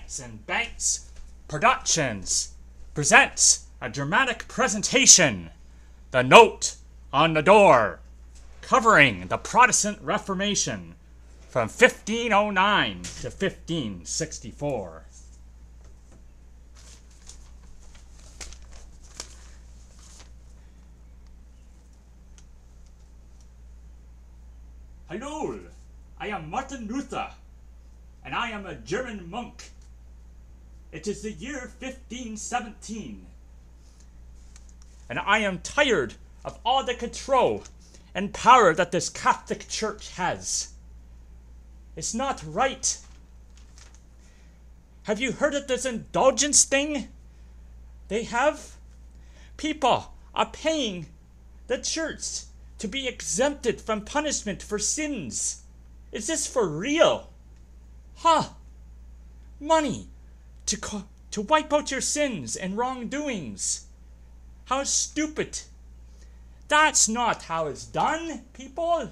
Banks and Banks Productions presents a dramatic presentation, The Note on the Door, covering the Protestant Reformation from 1509 to 1564. Hello, I am Martin Luther, and I am a German monk. It is the year 1517, and I am tired of all the control and power that this Catholic Church has. It's not right. Have you heard of this indulgence thing? They have? People are paying the church to be exempted from punishment for sins. Is this for real? Huh? Money to wipe out your sins and wrongdoings. How stupid. That's not how it's done, people.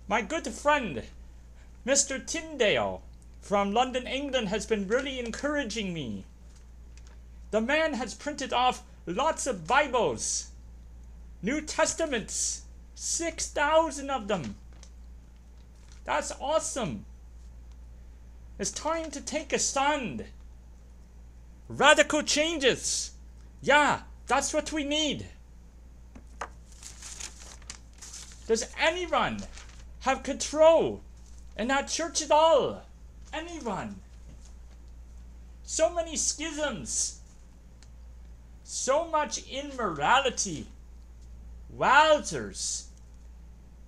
My good friend, Mr. Tyndale from London, England, has been really encouraging me. The man has printed off lots of Bibles, New Testaments, 6,000 of them. That's awesome. It's time to take a stand. Radical changes. Yeah, that's what we need. Does anyone have control in that church at all? Anyone? So many schisms. So much immorality. Wowzers.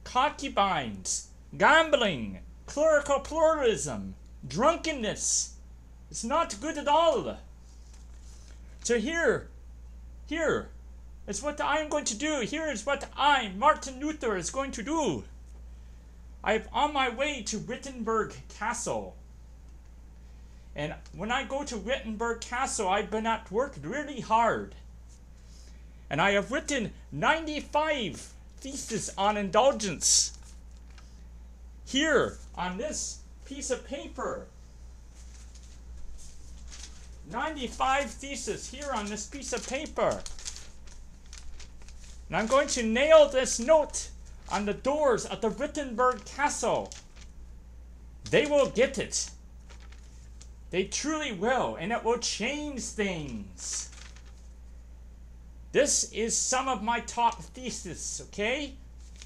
Concubines. Gambling. Clerical pluralism. Drunkenness. It's not good at all. So here is what I am going to do. Here is what I, Martin Luther, is going to do. I am on my way to Wittenberg Castle. And when I go to Wittenberg Castle, I've been at work really hard. And I have written 95 theses on indulgence. Here, on this piece of paper. 95 theses here on this piece of paper. And I'm going to nail this note on the doors of the Wittenberg Castle. They will get it. They truly will, and it will change things. This is some of my top theses, okay?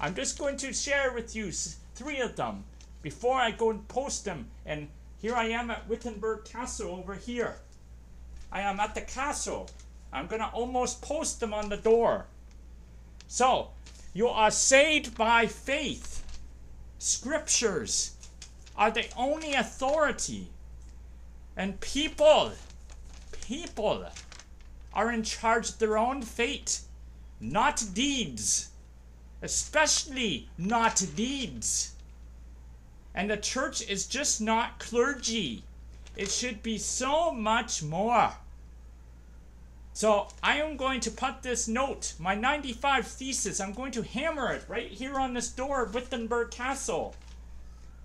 I'm just going to share with you 3 of them before I go and post them. And here I am at Wittenberg Castle over here. I am at the castle. I'm going to almost post them on the door. So, you are saved by faith. Scriptures are the only authority. And people are in charge of their own fate, not deeds. Especially not deeds. And the church is just not clergy. It should be so much more. So I am going to put this note, my 95 thesis, I'm going to hammer it right here on this door of Wittenberg Castle.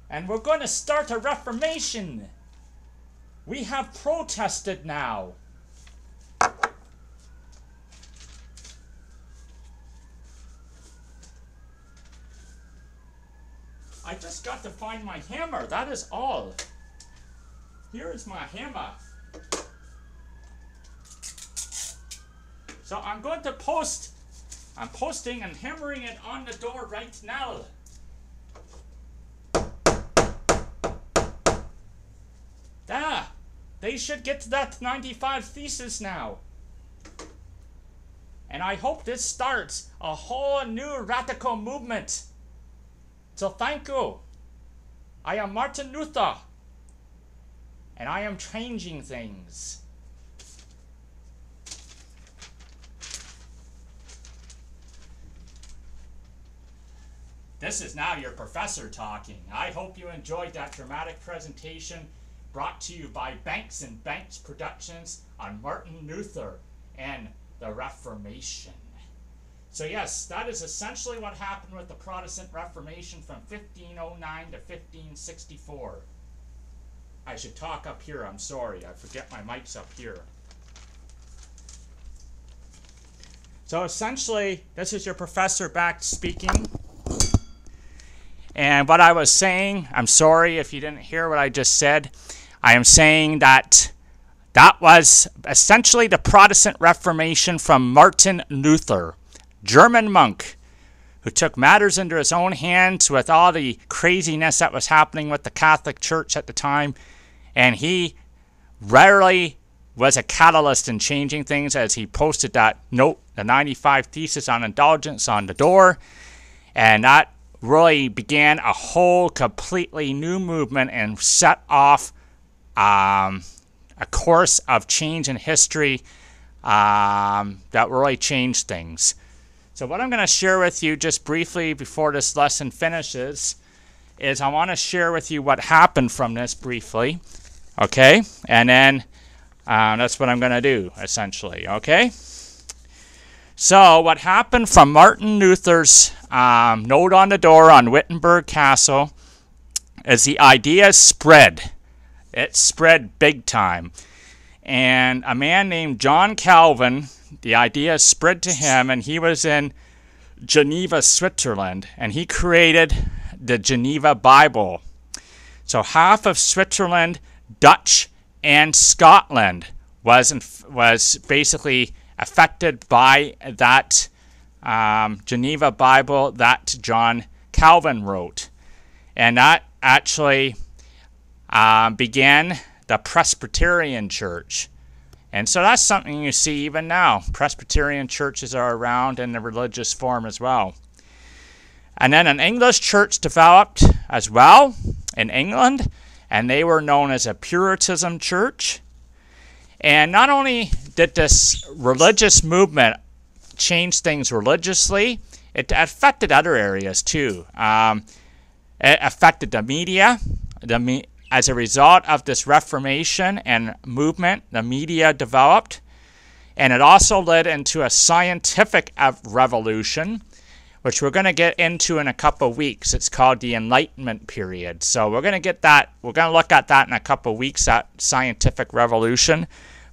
And we're going to start a reformation. We have protested now. I just got to find my hammer, that is all. Here is my hammer. So I'm going to post. I'm posting and hammering it on the door right now. There. They should get that 95 thesis now. And I hope this starts a whole new radical movement. So thank you. I am Martin Luther. And I am changing things. This is now your professor talking. I hope you enjoyed that dramatic presentation brought to you by Banks and Banks Productions on Martin Luther and the Reformation. So yes, that is essentially what happened with the Protestant Reformation from 1509 to 1564. I should talk up here. I'm sorry. I forget my mic's up here. So essentially, this is your professor back speaking. And what I was saying, I'm sorry if you didn't hear what I just said. I am saying that that was essentially the Protestant Reformation from Martin Luther, German monk, who took matters into his own hands with all the craziness that was happening with the Catholic Church at the time. And he rarely was a catalyst in changing things, as he posted that note, the 95 Thesis on Indulgence, on the door. And that really began a whole completely new movement and set off a course of change in history that really changed things. So what I'm going to share with you just briefly before this lesson finishes is I want to share with you what happened from this briefly, okay? And then that's what I'm going to do, essentially, okay? So what happened from Martin Luther's note on the door on Wittenberg Castle is the idea spread. It spread big time. And a man named John Calvin, the idea spread to him, and he was in Geneva, Switzerland, and he created the Geneva Bible. So half of Switzerland, Dutch, and Scotland was basically affected by that Geneva Bible that John Calvin wrote. And that actually began the Presbyterian Church. And so that's something you see even now. Presbyterian churches are around in the religious form as well. And then an English church developed as well in England, and they were known as a Puritanism church. And not only did this religious movement change things religiously, it affected other areas too. It affected the media. As a result of this Reformation and movement, the media developed, and it also led into a scientific revolution, which we're going to get into in a couple of weeks. It's called the Enlightenment period. So we're going to look at that in a couple of weeks, that scientific revolution.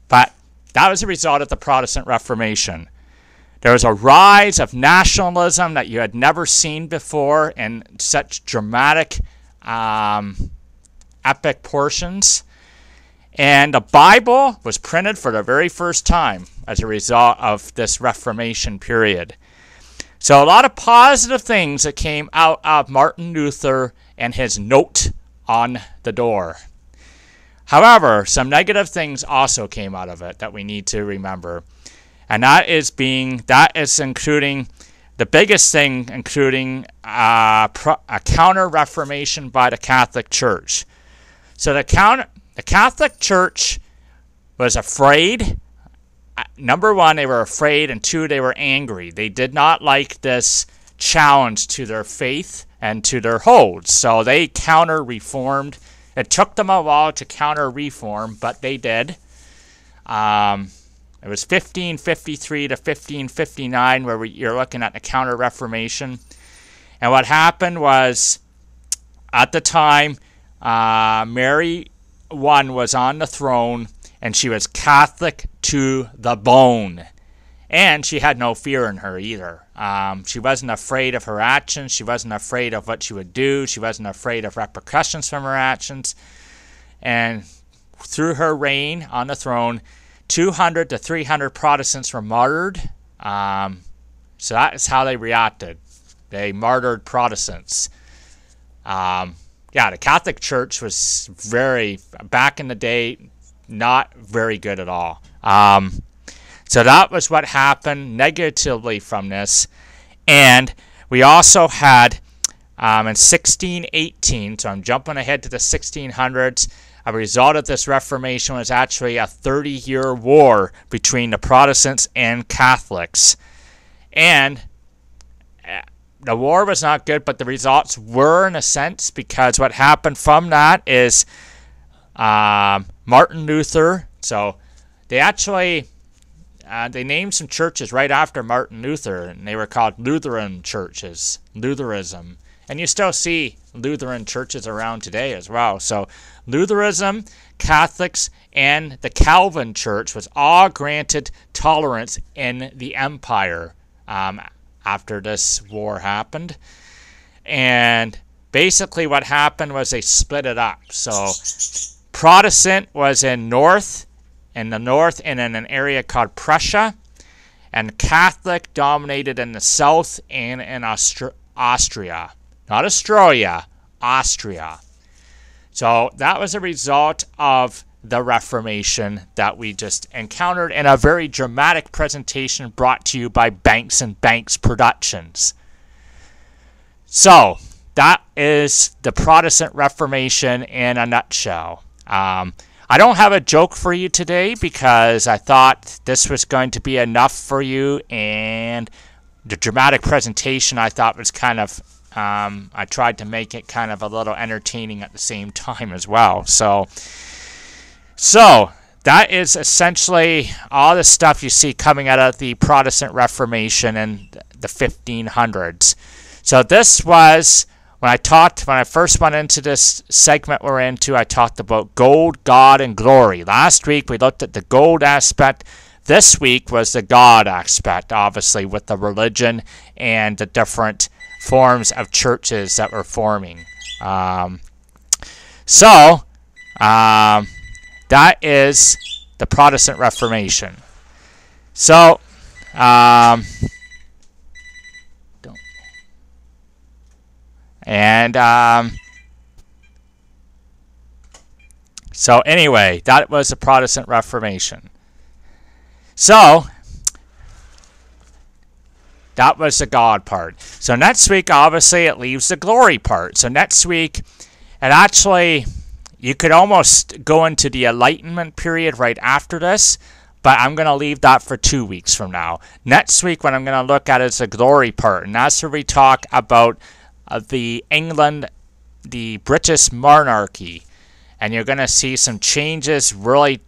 But that was a result of the Protestant Reformation. There was a rise of nationalism that you had never seen before in such dramatic epic portions. And the Bible was printed for the very first time as a result of this Reformation period. So a lot of positive things that came out of Martin Luther and his note on the door. However, some negative things also came out of it that we need to remember. And that is including the biggest thing, including a counter-reformation by the Catholic Church. So the Catholic Church was afraid. Number one, they were afraid, and two, they were angry. They did not like this challenge to their faith and to their holds. So they counter-reformed. It took them a while to counter-reform, but they did. It was 1553 to 1559 where you're looking at the Counter-Reformation. And what happened was, at the time, Mary I was on the throne, and she was Catholic to the bone. And she had no fear in her either. She wasn't afraid of her actions. She wasn't afraid of what she would do. She wasn't afraid of repercussions from her actions. And through her reign on the throne, 200 to 300 Protestants were martyred. So that is how they reacted. They martyred Protestants. The Catholic Church was back in the day, not very good at all. So that was what happened negatively from this. And we also had, in 1618, so I'm jumping ahead to the 1600s, a result of this Reformation was actually a 30-year war between the Protestants and Catholics. And the war was not good, but the results were, in a sense, because what happened from that is Martin Luther. So they actually they named some churches right after Martin Luther, and they were called Lutheran churches, Lutheranism. And you still see Lutheran churches around today as well. So Lutheranism, Catholics, and the Calvin Church was all granted tolerance in the empire after this war happened. And basically what happened was they split it up. So Protestant was in the north and in an area called Prussia. And Catholic dominated in the south and in Austria. Not Australia, Austria. So that was a result of the Reformation that we just encountered in a very dramatic presentation brought to you by Banks and Banks Productions. So that is the Protestant Reformation in a nutshell. I don't have a joke for you today because I thought this was going to be enough for you, and the dramatic presentation I thought was kind of, I tried to make it kind of a little entertaining at the same time as well. So that is essentially all the stuff you see coming out of the Protestant Reformation in the 1500s. So this was, when I first went into this segment we're into, I talked about gold, God, and glory. Last week we looked at the gold aspect. This week was the God aspect, obviously, with the religion and the different forms of churches that were forming. That is the Protestant Reformation. So, so anyway, that was the Protestant Reformation. So, that was the God part. So next week, obviously, it leaves the glory part. So next week, and actually, you could almost go into the Enlightenment period right after this, but I'm going to leave that for 2 weeks from now. Next week, what I'm going to look at is the glory part, and that's where we talk about the British monarchy, and you're going to see some changes, really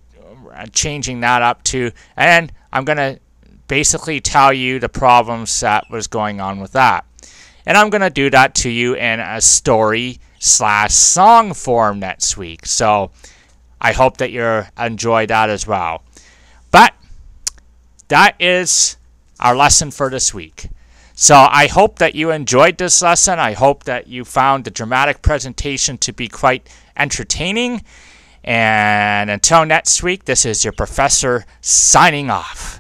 changing that up too, and I'm going to basically tell you the problems that was going on with that. And I'm going to do that to you in a story/song form next week. So I hope that you enjoy that as well. But that is our lesson for this week. So I hope that you enjoyed this lesson. I hope that you found the dramatic presentation to be quite entertaining. And until next week, this is your professor signing off.